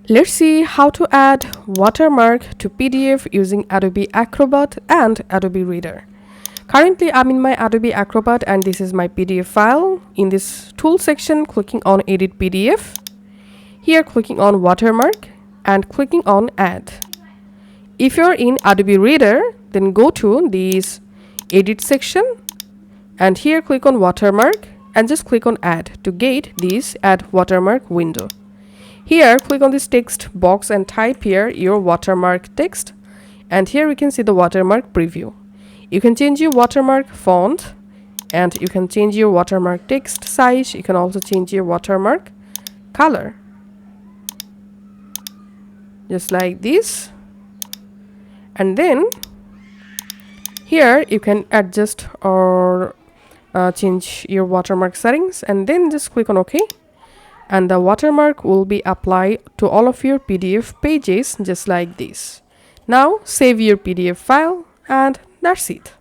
Let's see how to add watermark to PDF using Adobe Acrobat and Adobe Reader. Currently, I'm in my Adobe Acrobat and this is my PDF file. In this tool section, clicking on Edit PDF. Here, clicking on Watermark and clicking on Add. If you're in Adobe Reader, then go to this Edit section and here click on Watermark and just click on Add to get this Add Watermark window. Here, click on this text box and type here your watermark text. And here we can see the watermark preview. You can change your watermark font and you can change your watermark text size. You can also change your watermark color. Just like this. And then here you can adjust or change your watermark settings and then just click on OK. And the watermark will be applied to all of your PDF pages just like this. Now save your PDF file and that's it.